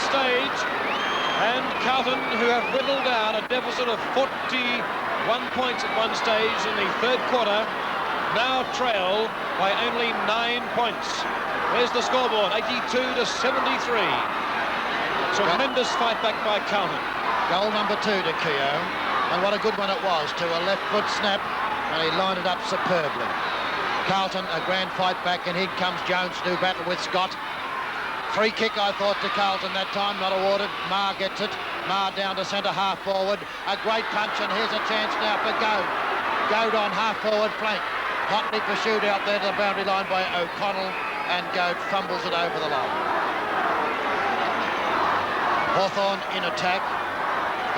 stage, and Carlton, who have whittled down a deficit of 41 points at one stage in the third quarter, now trail by only 9 points. There's the scoreboard, 82-73. Tremendous fight back by Carlton. Goal number 2 to Keogh, and what a good one it was, to a left foot snap, and he lined it up superbly. Carlton, a grand fight back, and here comes Jones to do battle with Scott. Free kick, I thought, to Carlton that time, not awarded. Marr gets it. Marr down to centre half forward. A great punch, and here's a chance now for Goad. Goad on half forward flank. Hotly pursued out there to the boundary line by O'Connell, and Goad fumbles it over the line. Hawthorn in attack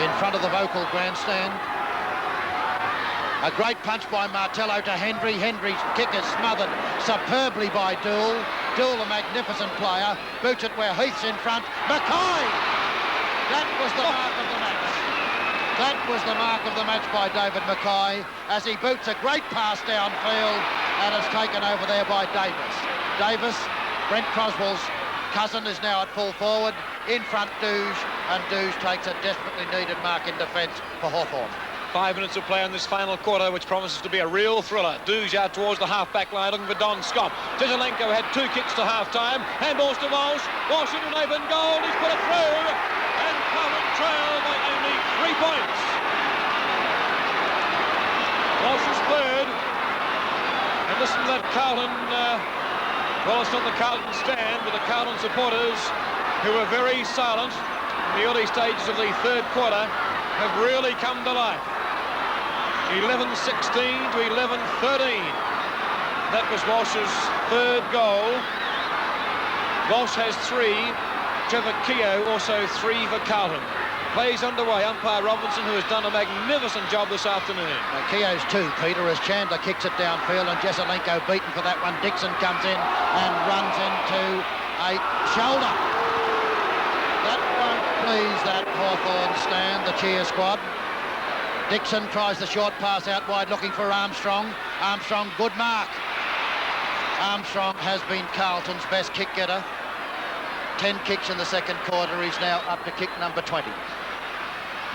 in front of the vocal grandstand. A great punch by Martello to Hendry. Hendry's kick is smothered superbly by Doull. Doull, a magnificent player, boots it where Heath's in front. Mackay! That was the mark of the match. That was the mark of the match by David Mackay, as he boots a great pass downfield, and it's taken over there by Davis. Davis, Brent Croswell's cousin, is now at full forward. In front, Douge, and Douge takes a desperately needed mark in defence for Hawthorn. 5 minutes of play in this final quarter, which promises to be a real thriller. Douge out towards the half-back line, looking for Don Scott. Jezelenko had 2 kicks to half-time. Handballs to Walsh. Walsh into an open goal. He's put it through. And Carlton trail by only 3 points. Walsh is third. And listen to that Carlton... well, it's not the Carlton stand, but the Carlton supporters, who were very silent in the early stages of the third quarter, have really come to life. 11-16 to 11-13. That was Walsh's third goal. Walsh has 3. Trevor Keogh also 3 for Carlton. Plays underway. Umpire Robinson, who has done a magnificent job this afternoon. Keogh's 2, Peter, as Chandler kicks it downfield, and Jezelenko beaten for that one. Dixon comes in and runs into a shoulder. That won't please that Hawthorn stand, the cheer squad. Dixon tries the short pass out wide, looking for Armstrong. Armstrong, good mark. Armstrong has been Carlton's best kick getter. 10 kicks in the second quarter. He's now up to kick number 20.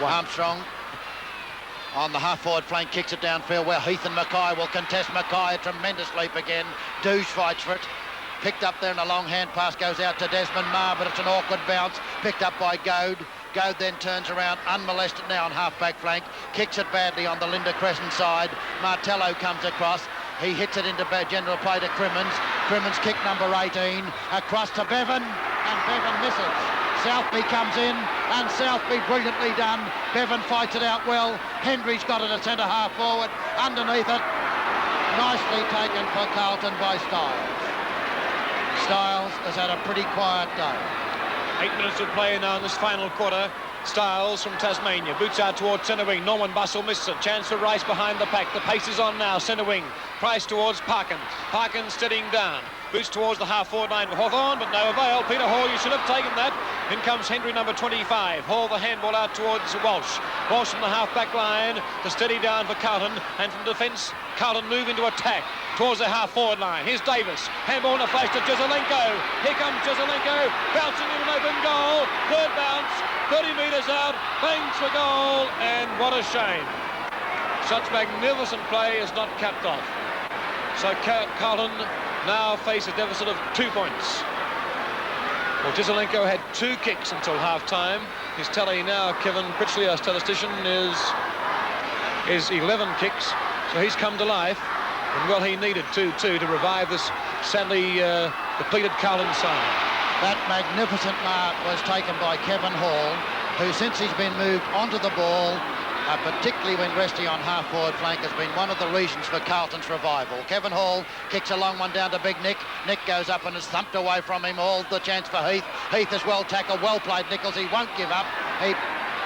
Armstrong on the half-forward flank kicks it downfield, where Heath and Mackay will contest. Mackay, a tremendous leap again. Douge fights for it. Picked up there, and a long hand pass goes out to Desmond Marr, but it's an awkward bounce. Picked up by Goad. Goad then turns around, unmolested now on half-back flank. Kicks it badly on the Linda Crescent side. Martello comes across. He hits it into general play to Crimmins. Crimmins kick number 18. Across to Bevan, and Bevan misses. Southby comes in, and Southby brilliantly done. Bevan fights it out well. Hendry's got it at centre half forward. Underneath it, nicely taken for Carlton by Styles. Styles has had a pretty quiet day. 8 minutes of play now in this final quarter. Styles from Tasmania boots out towards centre wing. Norman Bussell misses it. Chance for Rice behind the pack. The pace is on now. Centre wing. Price towards Parkin. Parkin steadying down. Boots towards the half-forward line for Hawthorn, but no avail. Peter Hall, you should have taken that. In comes Hendry, number 25. Hall, the handball out towards Walsh. Walsh from the half-back line to steady down for Carlton, and from defence, Carlton move into attack towards the half-forward line. Here's Davis. Handball in a flash to Jezelenko. Here comes Jezelenko, bouncing in an open goal. Third bounce, 30 metres out, bangs for goal, and what a shame. Such magnificent play is not capped off. So Carlton now face a deficit of 2 points. Well, Jezelenko had 2 kicks until half-time. His tally now, Kevin Critchley, our statistician, is 11 kicks. So he's come to life. And, well, he needed 2-2 to revive this sadly depleted Carlton side. That magnificent mark was taken by Kevin Hall, who, since he's been moved onto the ball, particularly when resting on half-forward flank, has been one of the reasons for Carlton's revival. Kevin Hall kicks a long one down to Big Nick. Nick goes up and is thumped away from him. Hall, the chance for Heath. Heath is well tackled, well played, Nichols. He won't give up.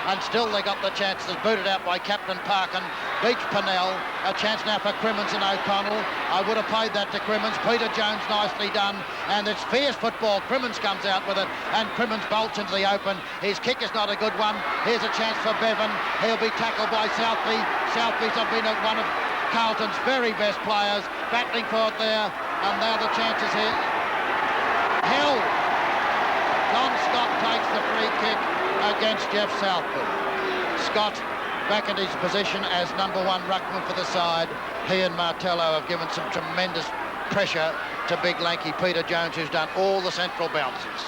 And still they got the chance. It's booted out by Captain Parkin. Beats Pennell. A chance now for Crimmins and O'Connell. I would have played that to Crimmins. Peter Jones, nicely done. And it's fierce football. Crimmins comes out with it, and Crimmins bolts into the open. His kick is not a good one. Here's a chance for Bevan. He'll be tackled by Southby. Southby's been one of Carlton's very best players, battling for it there. And now the chance is here. Held. Don Scott takes the free kick against Jeff Southby. Scott back in his position as number one ruckman for the side. He and Martello have given some tremendous pressure to big lanky Peter Jones, who's done all the central bounces.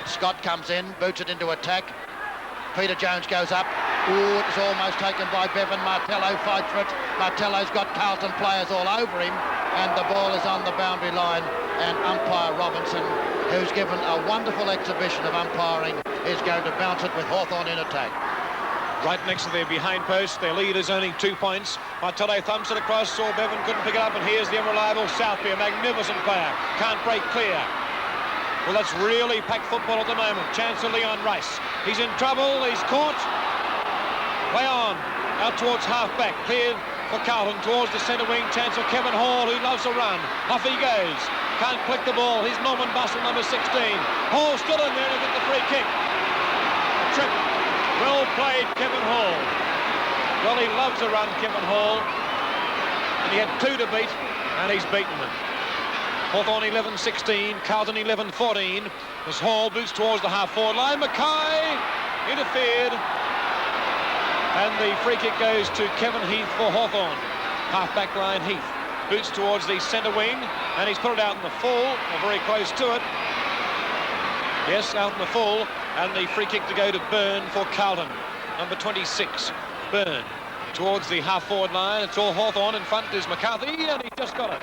Scott comes in, boots it into attack. Peter Jones goes up. Ooh, it's almost taken by Bevan. Martello fights for it. Martello's got Carlton players all over him, and the ball is on the boundary line, and umpire Robinson, who's given a wonderful exhibition of umpiring, is going to bounce it with Hawthorn in attack. Right next to their behind post, their lead is only 2 points. Martello thumps it across, saw Bevan, couldn't pick it up, and here's the unreliable Southby, a magnificent player. Can't break clear. Well, that's really packed football at the moment. Chance for Leon Rice. He's in trouble, he's caught. Play on, out towards half-back, cleared for Carlton, towards the centre wing, chance for Kevin Hall, who loves a run. Off he goes, can't click the ball, he's Norman Bustle, number 16. Hall still in there to get the free kick. A trip, well played, Kevin Hall. Well, he loves a run, Kevin Hall. And he had 2 to beat, and he's beaten them. Hawthorn 11-16, Carlton 11-14. As Hall boots towards the half-forward line, Mackay interfered. And the free kick goes to Kevin Heath for Hawthorn. Half-back line, Heath boots towards the centre wing, and he's put it out in the full, or very close to it. Yes, out in the full, and the free kick to go to Byrne for Carlton. Number 26, Byrne, towards the half-forward line. It's all Hawthorn. In front is McCarthy, and he just got it.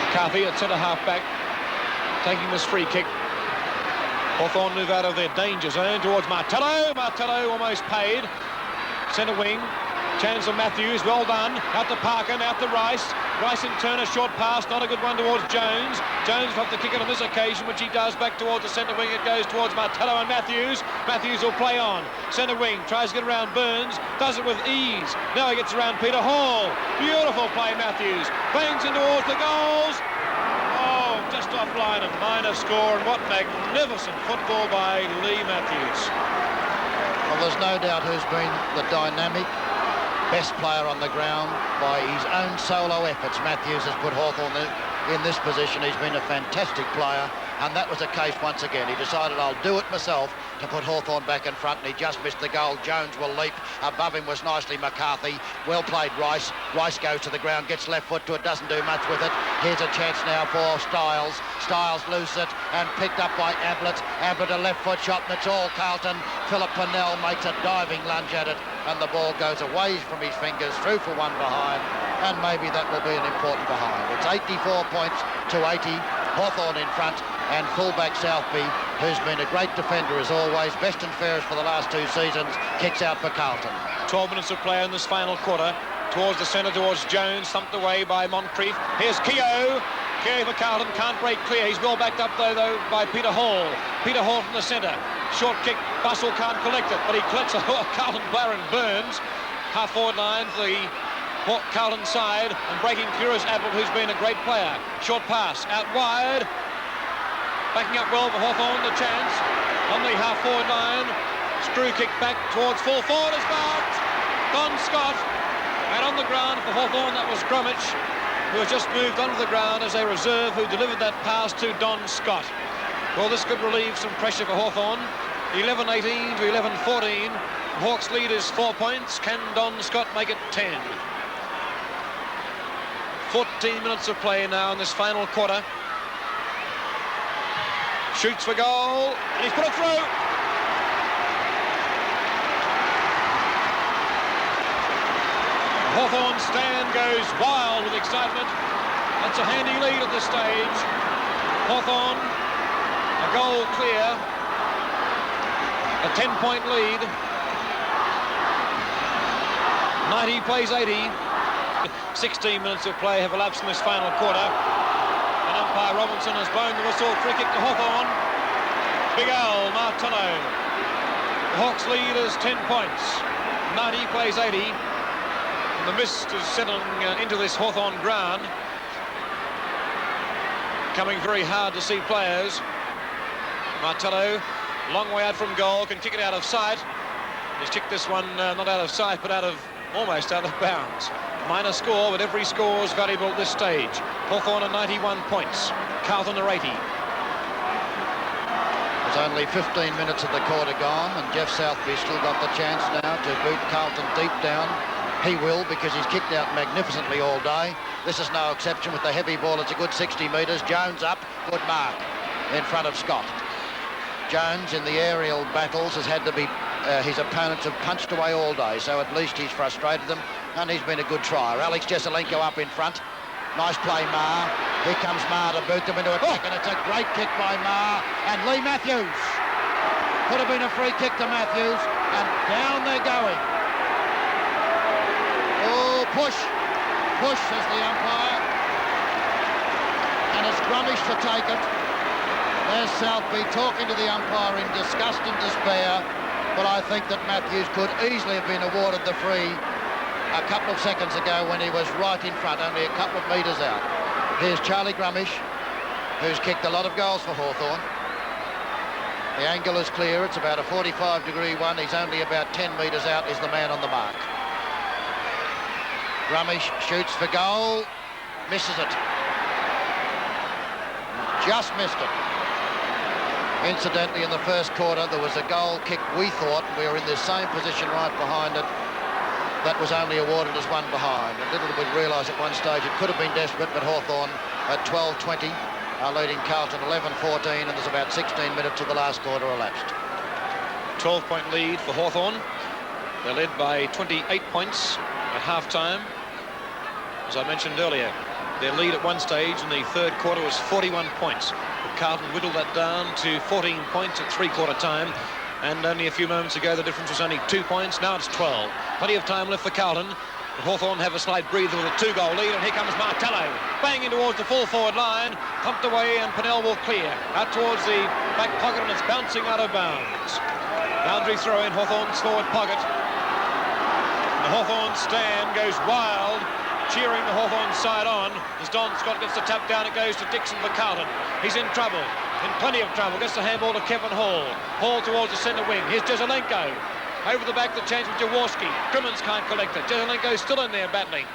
McCarthy at centre half-back, taking this free kick. Hawthorn move out of their danger zone towards Martello. Martello almost paid. Centre wing. Chance for Matthews. Well done. Out to Parkin. Out to Rice. Rice in turn. A short pass. Not a good one towards Jones. Jones will have to kick it on this occasion, which he does. Back towards the centre wing. It goes towards Martello and Matthews. Matthews will play on. Centre wing. Tries to get around Burns. Does it with ease. Now he gets around Peter Hall. Beautiful play, Matthews. Bangs in towards the goals. Just offline, a minor score, and what magnificent football by Lee Matthews. Well, there's no doubt who's been the dynamic best player on the ground by his own solo efforts. Matthews has put Hawthorn in this position. He's been a fantastic player, and that was the case once again. He decided, I'll do it myself, to put Hawthorn back in front, and he just missed the goal. Jones will leap. Above him was nicely McCarthy. Well played, Rice. Rice goes to the ground, gets left foot to it, doesn't do much with it. Here's a chance now for Styles. Styles loose it and picked up by Ablett. Ablett a left foot shot, and it's all Carlton. Philip Pennell makes a diving lunge at it, and the ball goes away from his fingers, through for one behind, and maybe that will be an important behind. It's 84 points to 80. Hawthorn in front, and fullback Southby, who's been a great defender as always, best and fairest for the last 2 seasons, kicks out for Carlton. 12 minutes of play in this final quarter. Towards the centre, towards Jones, thumped away by Moncrief. Here's Keogh. Keogh for Carlton, can't break clear. He's well backed up though by Peter Hall. Peter Hall from the centre. Short kick, Bustle can't collect it, but he collects a Carlton player and Burns. Half-forward line for the Carlton side, and breaking clear is Ablett, who's been a great player. Short pass, out wide. Backing up well for Hawthorn, the chance on the half-forward line. Screw kick back towards full forward is marked. Don Scott, and on the ground for Hawthorn, that was Grummich, who has just moved onto the ground as a reserve, who delivered that pass to Don Scott. Well, this could relieve some pressure for Hawthorn. 11-18 to 11-14. Hawks lead is 4 points. Can Don Scott make it 10? 14 minutes of play now in this final quarter. Shoots for goal, and he's put it through. Hawthorn's stand goes wild with excitement. That's a handy lead at this stage. Hawthorn, a goal clear, a 10-point lead. 90 plays 80. 16 minutes of play have elapsed in this final quarter. And umpire Robinson has blown the whistle. Free kick to Hawthorn. Big Al Martello. The Hawks lead is 10 points. 90 plays 80. And the mist is settling into this Hawthorn ground. Coming very hard to see players. Martello, long way out from goal, can kick it out of sight. He's kicked this one not out of sight, but almost out of bounds. Minor score, but every score is valuable at this stage. Hawthorn are 91 points. Carlton are 80. There's only 15 minutes of the quarter gone, and Jeff Southby's still got the chance now to boot Carlton deep down. He will, because he's kicked out magnificently all day. This is no exception with the heavy ball. It's a good 60 metres. Jones up, good mark in front of Scott. Jones in the aerial battles has had to be, his opponents have punched away all day, so at least he's frustrated them, and he's been a good trier. Alex Jesselenko up in front. Nice play, Marr. Here comes Marr to boot them into attack, and it's a great kick by Marr. And Lee Matthews. Could have been a free kick to Matthews, and down they're going. Oh, push. Push, says the umpire. And it's Grumish to take it. There's Southby talking to the umpire in disgust and despair, but I think that Matthews could easily have been awarded the free a couple of seconds ago when he was right in front, only a couple of metres out. Here's Charlie Grumish, who's kicked a lot of goals for Hawthorn. The angle is clear. It's about a 45-degree one. He's only about 10 metres out, is the man on the mark. Grumish shoots for goal, misses it. Just missed it. Incidentally, in the first quarter, there was a goal kick, we thought, we were in the same position right behind it. That was only awarded as one behind. And little did we realise at one stage it could have been desperate, but Hawthorn at 12:20 are leading Carlton 11-14, and there's about 16 minutes of the last quarter elapsed. 12-point lead for Hawthorn. They're led by 28 points at half-time. As I mentioned earlier, their lead at one stage in the third quarter was 41 points. But Carlton whittled that down to 14 points at three-quarter time. And only a few moments ago, the difference was only 2 points. Now it's 12. Plenty of time left for Carlton. But Hawthorn have a slight breather with a 2-goal lead. And here comes Martello, banging towards the full-forward line. Pumped away, and Pennell will clear. Out towards the back pocket, and it's bouncing out of bounds. Boundary throw in Hawthorn's forward pocket. And the Hawthorn stand goes wild, cheering the Hawthorn side on. As Don Scott gets the tap down, it goes to Dixon for Carlton. He's in trouble. In plenty of trouble, gets the handball to Kevin Hall. Hall towards the centre wing. Here's Jesselenko. Over the back, the change with Jaworski. Crimmins can't collect it. Jesselenko's still in there battling.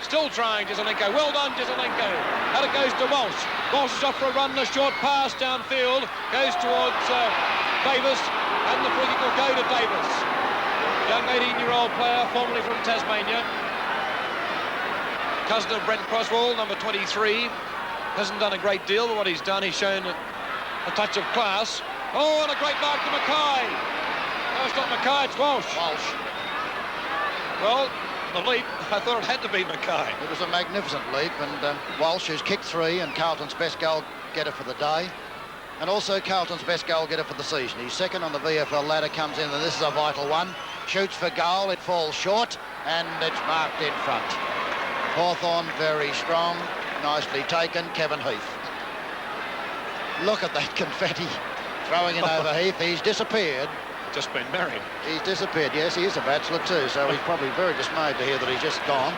Still trying, Jesselenko. Well done, Jesselenko. Out it goes to Walsh. Walsh is off for a run, a short pass downfield. Goes towards Davis, and the free kick will go to Davis. Young 18-year-old player, formerly from Tasmania. Cousin of Brent Croswell, number 23. Hasn't done a great deal, but what he's done, he's shown a touch of class. Oh, and a great mark to Mackay. No, it's not Mackay, it's Walsh. Walsh. Well, the leap, I thought it had to be Mackay. It was a magnificent leap, and Walsh, who's kicked 3 and Carlton's best goal getter for the day, and also Carlton's best goal getter for the season. He's second on the VFL ladder, comes in, and this is a vital one. Shoots for goal, it falls short, and it's marked in front. Hawthorn very strong, nicely taken, Kevin Heath. Look at that confetti throwing in over Heath. He's disappeared. Just been married. He's disappeared. Yes, he is a bachelor too, so he's probably very dismayed to hear that he's just gone.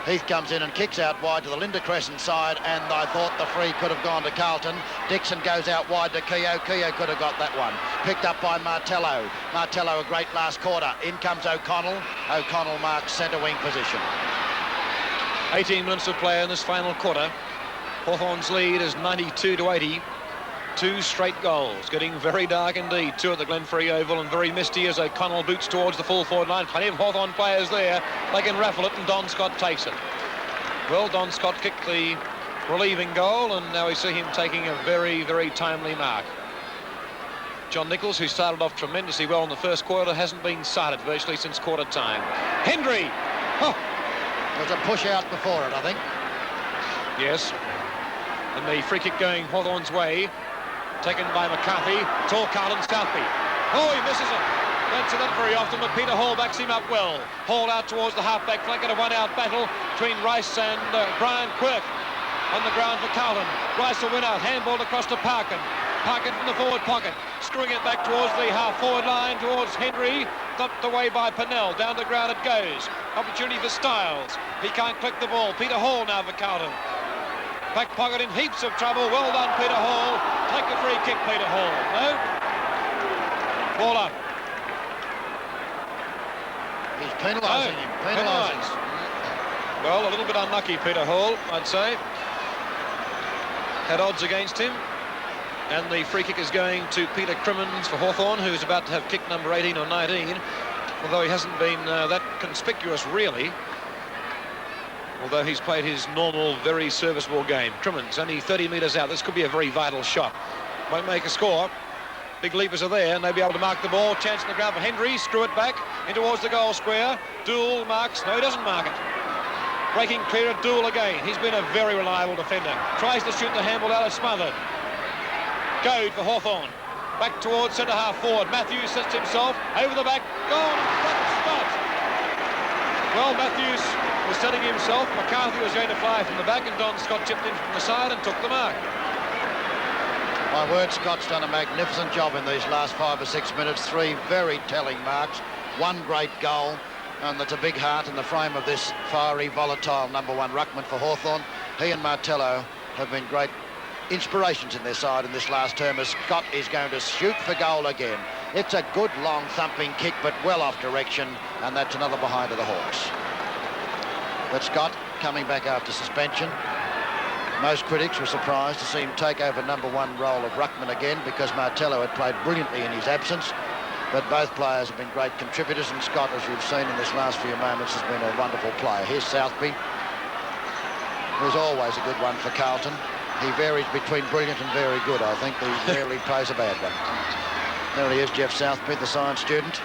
Heath comes in and kicks out wide to the Linda Crescent side, and I thought the free could have gone to Carlton. Dixon goes out wide to Keogh. Keogh could have got that one. Picked up by Martello. Martello a great last quarter. In comes O'Connell. O'Connell marks centre wing position. 18 minutes of play in this final quarter. Hawthorn's lead is 92-80. 2 straight goals. Getting very dark indeed. 2 at the Glenferrie Oval, and very misty as O'Connell boots towards the full forward line. Plenty of Hawthorn players there. They can raffle it, and Don Scott takes it. Well, Don Scott kicked the relieving goal, and now we see him taking a very, very timely mark. John Nichols, who started off tremendously well in the first quarter, hasn't been sighted virtually since quarter time. Hendry! Oh. There's a push out before it, I think. Yes. And the free kick going Hawthorn's way, taken by McCarthy. Tall Carlton Southby. Oh, he misses it. Don't see that very often, but Peter Hall backs him up well. Hall out towards the half-back flank in a one-out battle between Rice and Brian Quirk on the ground for Carlton. Rice will win out. Handball across to Parkin. Parkin from the forward pocket, screwing it back towards the half-forward line, towards Henry. Knocked away by Pennell. Down the ground it goes. Opportunity for Styles. He can't click the ball. Peter Hall now for Carlton. Back pocket in heaps of trouble. Well done, Peter Hall. Take the free kick, Peter Hall. No? Ball up. He's penalising him. Penalising. Well, a little bit unlucky, Peter Hall, I'd say. at odds against him. And the free kick is going to Peter Crimmins for Hawthorn, who's about to have kicked number 18 or 19, although he hasn't been that conspicuous, really. Although he's played his normal, very serviceable game. Crimmins, only 30 metres out. This could be a very vital shot. Won't make a score. Big leapers are there, and they'll be able to mark the ball. Chance in the ground for Hendry. Screw it back in towards the goal square. Dool marks. No, he doesn't mark it. Breaking clear of Dool again. He's been a very reliable defender. Tries to shoot the handball out, it's smothered. Goad for Hawthorn. Back towards centre half forward. Matthews sets himself over the back. Gone in front of Scott. Well, Matthews was setting himself. McCarthy was going to fly from the back, and Don Scott chipped in from the side and took the mark. My word, Scott's done a magnificent job in these last 5 or 6 minutes. 3 very telling marks. 1 great goal. And that's a big heart in the frame of this fiery, volatile number 1 ruckman for Hawthorn. He and Martello have been great inspirations in their side in this last term, as Scott is going to shoot for goal again. It's a good long thumping kick, but well off direction, and that's another behind of the Hawks. But Scott coming back after suspension. Most critics were surprised to see him take over number 1 role of ruckman again, because Martello had played brilliantly in his absence. But both players have been great contributors, and Scott, as you've seen in this last few moments, has been a wonderful player. Here's Southby, who's always a good one for Carlton. He varies between brilliant and very good, I think. He rarely plays a bad one. There he is, Jeff Southby, the science student.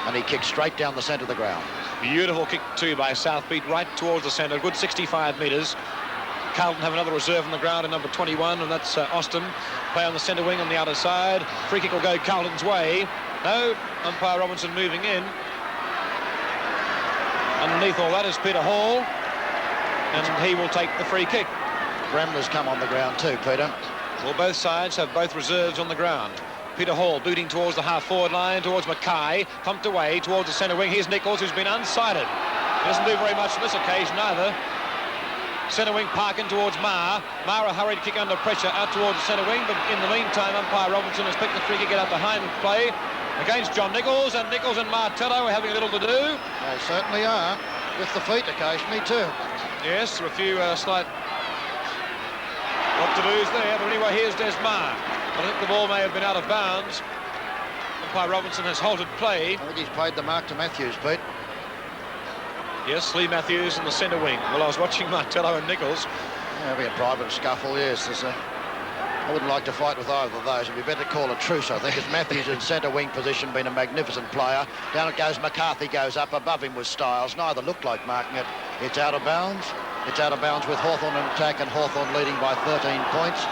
And he kicks straight down the centre of the ground. Beautiful kick too by Southby, right towards the centre, good 65 metres. Carlton have another reserve on the ground in number 21, and that's Austin. Play on the centre wing on the outer side. Free kick will go Carlton's way. No, umpire Robinson moving in. Underneath all that is Peter Hall, and he will take the free kick. Bremner's come on the ground too, Peter. Well, both sides have both reserves on the ground. Peter Hall booting towards the half-forward line, towards Mackay, pumped away towards the centre wing. Here's Nichols, who's been unsighted. He doesn't do very much on this occasion either. Centre wing Parkin towards Maher. Maher a hurried kick under pressure out towards the centre wing, but in the meantime, umpire Robinson has picked the free kick out behind play against John Nichols, and Nichols and Martello are having a little to do. They certainly are, with the feet occasionally too. Yes, there are a few slight what to do's there, but anyway, here's Des Maher. I think the ball may have been out of bounds. Umpire Robinson has halted play. I think he's played the mark to Matthews, Pete. Yes, Lee Matthews in the centre wing. Well, I was watching Martello and Nichols. Yeah, having a private scuffle, yes. I wouldn't like to fight with either of those. It'd be better to call a truce, I think, as Matthews in centre wing position, been a magnificent player. Down it goes, McCarthy goes up. Above him was Styles. Neither looked like marking it. It's out of bounds. It's out of bounds with Hawthorn in attack, and Hawthorn leading by 13 points.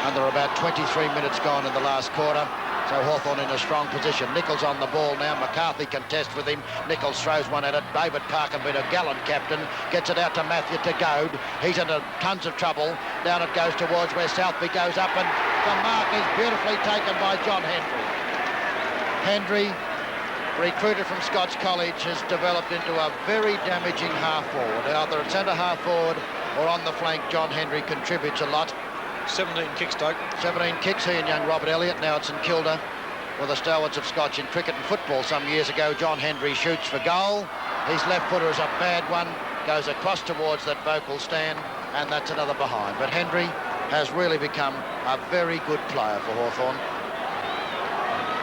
And there are about 23 minutes gone in the last quarter. So Hawthorn in a strong position. Nichols on the ball now. McCarthy contests with him. Nichols throws one at it. David Parkin, been a gallant captain, gets it out to Matthew to Goad. He's into tons of trouble. Down it goes towards where Southby goes up, and the mark is beautifully taken by John Hendry. Hendry, recruited from Scots College, has developed into a very damaging half-forward. Either at centre half-forward or on the flank, John Hendry contributes a lot. 17 kicks, Doug. 17 kicks, he and young Robert Elliott. Now it's St Kilda were the stalwarts of Scotch in cricket and football some years ago. John Hendry shoots for goal. His left footer is a bad one, goes across towards that vocal stand, and that's another behind. But Hendry has really become a very good player for Hawthorn.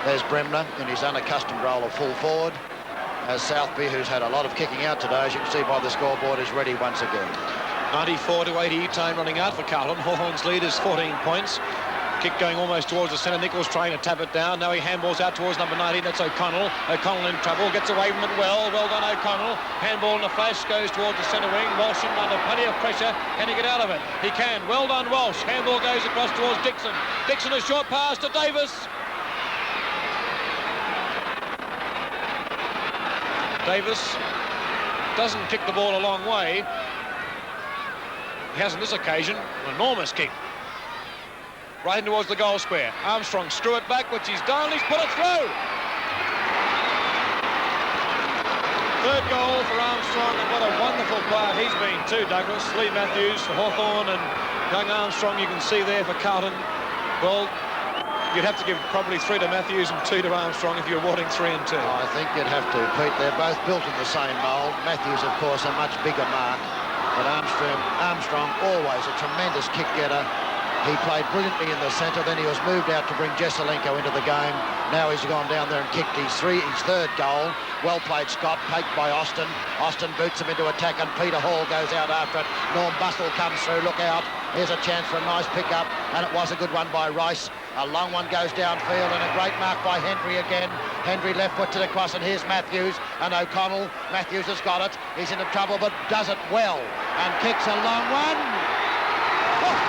There's Bremner in his unaccustomed role of full forward, as Southby, who's had a lot of kicking out today, as you can see by the scoreboard, is ready once again. 94 to 80, time running out for Carlton. Hawthorn's lead is 14 points. Kick going almost towards the centre. Nichols trying to tap it down. Now he handballs out towards number 19. That's O'Connell. O'Connell in trouble. Gets away from it well. Well done, O'Connell. Handball in a flash goes towards the centre wing. Walsh in under plenty of pressure. Can he get out of it? He can. Well done, Walsh. Handball goes across towards Dixon. Dixon, a short pass to Davis. Davis doesn't kick the ball a long way. He has on this occasion an enormous kick. Right in towards the goal square. Armstrong screw it back, which he's done. He's put it through. Third goal for Armstrong, and what a wonderful player he's been too, Douglas. Lee Matthews for Hawthorn, and young Armstrong you can see there for Carlton. Well, you'd have to give probably 3 to Matthews and 2 to Armstrong if you're awarding 3 and 2. I think you'd have to, Pete. They're both built in the same mould. Matthews, of course, a much bigger mark. But Armstrong, always a tremendous kick getter. He played brilliantly in the centre, then he was moved out to bring Jesselenko into the game. Now he's gone down there and kicked his third goal. Well played, Scott, poked by Austin. Austin boots him into attack and Peter Hall goes out after it. Norm Bustle comes through, look out. Here's a chance for a nice pick-up, and it was a good one by Rice. A long one goes downfield and a great mark by Henry again. Henry left puts it across, and here's Matthews and O'Connell. Matthews has got it. He's into trouble, but does it well and kicks a long one. Oh.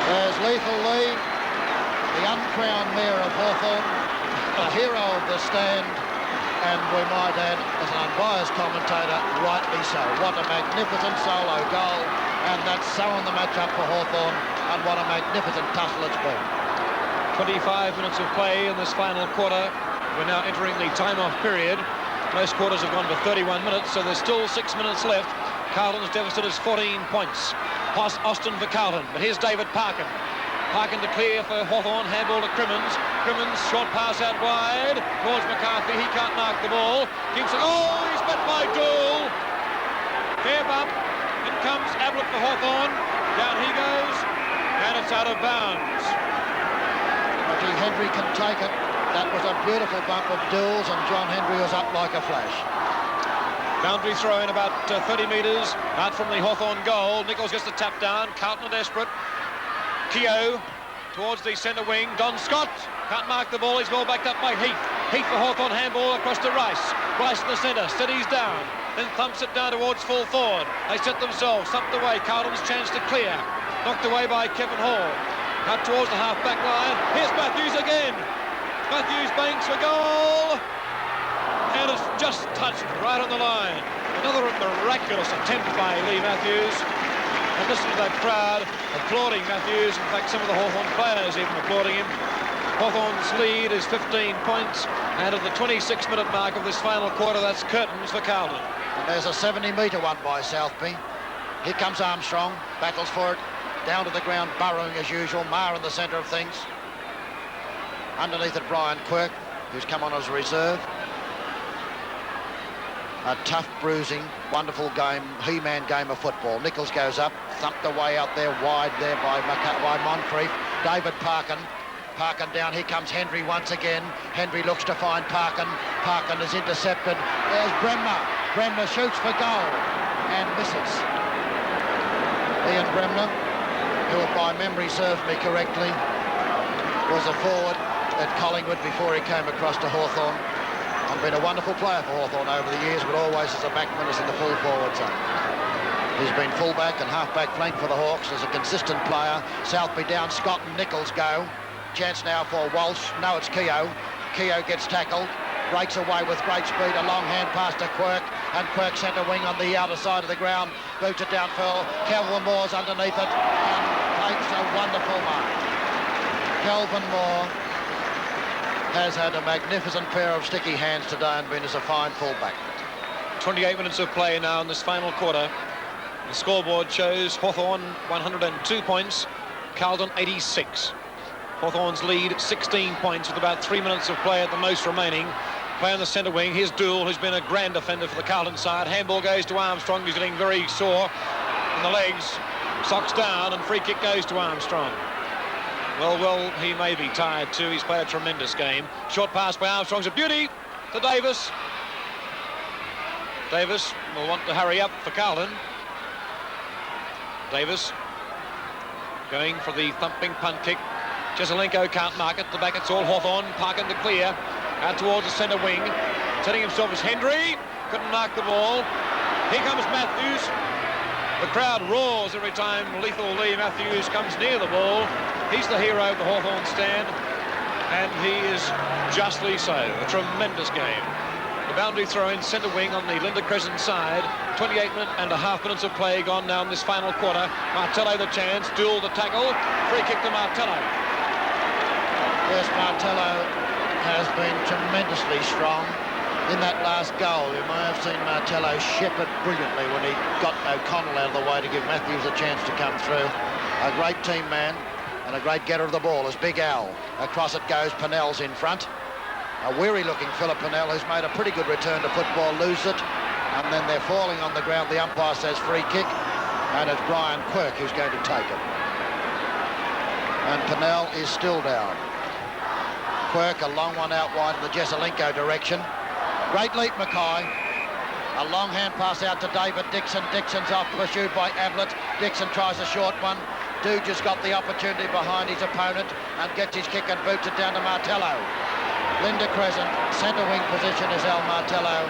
There's Lethal Lee, the uncrowned mayor of Hawthorn, the hero of the stand, and we might add, as an unbiased commentator, rightly so. What a magnificent solo goal, and that's sewn the match up for Hawthorn, and what a magnificent tussle it's been. 25 minutes of play in this final quarter. We're now entering the time-off period. Most quarters have gone for 31 minutes, so there's still 6 minutes left. Carlton's deficit is 14 points. Austin for Carlton, but here's David Parkin. Parkin to clear for Hawthorn, handball to Crimmins. Crimmins, short pass out wide towards McCarthy. He can't mark the ball. Keeps it. Oh, he's met by Dool. Fair bump. In comes Ablett for Hawthorn. Down he goes, and it's out of bounds. Gee, Henry can take it. That was a beautiful bump of Dool's, and John Henry was up like a flash. Boundary throw in about 30 metres out from the Hawthorn goal. Nichols gets the tap down. Carlton are desperate. Keogh towards the centre wing. Don Scott can't mark the ball. He's well backed up by Heath. Heath for Hawthorn, handball across to Rice. Rice in the centre, steadies down, then thumps it down towards full forward. They set themselves, thumped away. Carlton's chance to clear. Knocked away by Kevin Hall. Out towards the half-back line. Here's Matthews again. Matthews banks for goal. And it's just touched right on the line. Another miraculous attempt by Lee Matthews. And listen to that crowd applauding Matthews. In fact, some of the Hawthorn players even applauding him. Hawthorn's lead is 15 points. And at the 26-minute mark of this final quarter, that's curtains for Carlton. And there's a 70-metre one by Southby. Here comes Armstrong. Battles for it. Down to the ground, burrowing as usual. Maher in the centre of things. Underneath it, Brian Quirk, who's come on as a reserve. A tough, bruising, wonderful game, He-Man game of football. Nichols goes up, thumped away out there, wide there by Moncrief. David Parkin. Parkin down, here comes Henry once again. Henry looks to find Parkin. Parkin is intercepted. There's Bremner. Bremner shoots for goal and misses. Ian Bremner, who if my memory serves me correctly, was a forward at Collingwood before he came across to Hawthorn. And been a wonderful player for Hawthorn over the years, but always as a backman as in the full forward zone. He's been full-back and half-back flank for the Hawks as a consistent player. Southby down, Scott and Nichols go. Chance now for Walsh. No, it's Keogh. Keogh gets tackled, breaks away with great speed. A long hand pass to Quirk, and Quirk centre wing on the outer side of the ground. Boots it downfield. Kelvin Moore's underneath it and takes a wonderful mark. Kelvin Moore has had a magnificent pair of sticky hands today and been as a fine fullback. 28 minutes of play now in this final quarter. The scoreboard shows Hawthorn 102 points, Carlton 86. Hawthorn's lead 16 points with about 3 minutes of play at the most remaining. Play on the centre wing. Here's Dool, who's been a grand defender for the Carlton side. Handball goes to Armstrong, who's getting very sore in the legs. Socks down, and free kick goes to Armstrong. Well, he may be tired too. He's played a tremendous game. Short pass by Armstrong's a beauty to Davis. Davis will want to hurry up for Carlton. Davis going for the thumping punt kick. Jesselenko can't mark it. The back it's all Hawthorn. Parkin to clear. Out towards the centre wing. Setting himself as Henry. Couldn't mark the ball. Here comes Matthews. The crowd roars every time Lethal Lee Matthews comes near the ball. He's the hero of the Hawthorn stand, and he is justly so. A tremendous game. The boundary throw in centre wing on the Linda Crescent side. 28.5 minutes of play gone now in this final quarter. Martello the chance, Dool the tackle, free kick to Martello. Yes, Martello has been tremendously strong. In that last goal, you may have seen Martello shepherd brilliantly when he got O'Connell out of the way to give Matthews a chance to come through. A great team man and a great getter of the ball is Big Al. Across it goes, Pinnell's in front. A weary-looking Philip Pennell, who's made a pretty good return to football, loses it, and then they're falling on the ground. The umpire says free kick, and it's Brian Quirk who's going to take it. And Pennell is still down. Quirk, a long one out wide in the Jesselenko direction. Great leap, Mackay. A long hand pass out to David Dixon. Dixon's off, pursued by Ablett. Dixon tries a short one. Duge has got the opportunity behind his opponent and gets his kick and boots it down to Martello. Linda Crescent, centre wing position is Al Martello,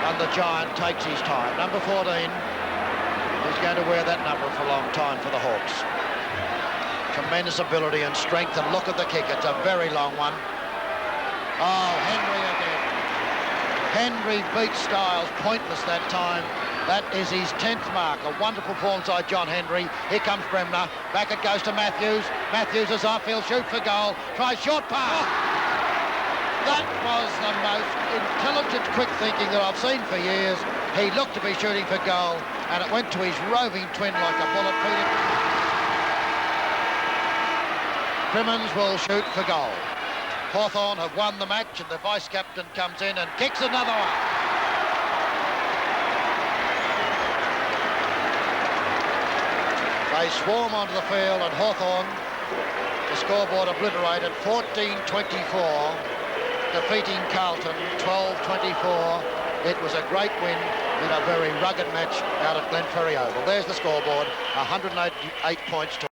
and the Giant takes his time. Number 14, he's going to wear that number for a long time for the Hawks. Tremendous ability and strength, and look at the kick, it's a very long one. Oh, Henry again. Henry beats Styles, pointless that time. That is his 10th mark. A wonderful performance by John Henry. Here comes Bremner. Back it goes to Matthews. Matthews is off. He'll shoot for goal. Tries short pass. That was the most intelligent, quick thinking that I've seen for years. He looked to be shooting for goal, and it went to his roving twin like a bullet. Peter Crimmins will shoot for goal. Hawthorn have won the match, and the vice-captain comes in and kicks another one. They swarm onto the field, and Hawthorn, the scoreboard obliterated 14-24, defeating Carlton 12-24. It was a great win in a very rugged match out at Glenferrie Oval. There's the scoreboard, 188 points to